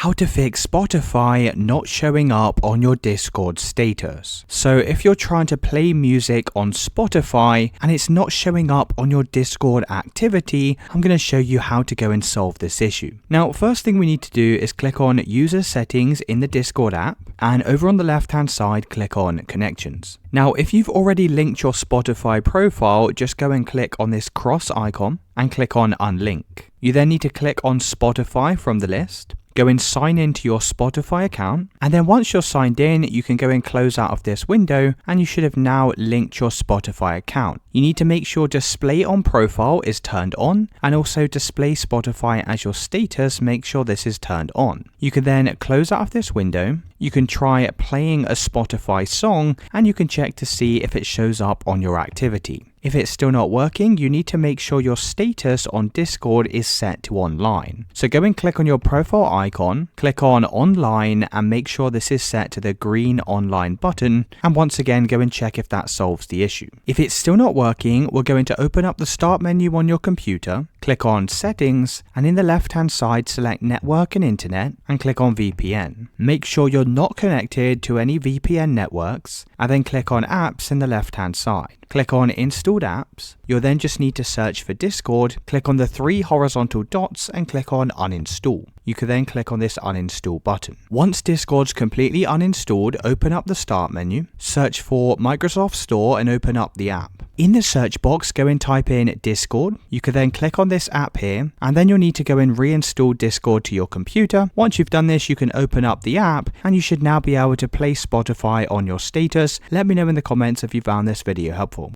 How to fix Spotify not showing up on your Discord status. So if you're trying to play music on Spotify and it's not showing up on your Discord activity, I'm going to show you how to go and solve this issue. Now, first thing we need to do is click on User Settings in the Discord app, and over on the left hand side, click on Connections. Now, if you've already linked your Spotify profile, just go and click on this cross icon and click on Unlink. You then need to click on Spotify from the list. Go and sign into your Spotify account, and then once you're signed in, you can go and close out of this window, and you should have now linked your Spotify account. You need to make sure display on profile is turned on, and also display Spotify as your status, make sure this is turned on. You can then close out of this window. You can try playing a Spotify song, and you can check to see if it shows up on your activity. If it's still not working, you need to make sure your status on Discord is set to online. So go and click on your profile icon, click on online, and make sure this is set to the green online button. And once again, go and check if that solves the issue. If it's still not working, we're going to open up the start menu on your computer, click on Settings, and in the left hand side, select Network and Internet, and click on VPN. Make sure you're not connected to any VPN networks, and then click on Apps in the left hand side. Click on Installed Apps. You'll then just need to search for Discord, click on the 3 horizontal dots and click on Uninstall. You can then click on this Uninstall button. Once Discord's completely uninstalled, open up the Start menu, search for Microsoft Store and open up the app. In the search box, go and type in Discord. You can then click on this app here, and then you'll need to go and reinstall Discord to your computer. Once you've done this, you can open up the app, and you should now be able to play Spotify on your status. Let me know in the comments if you found this video helpful.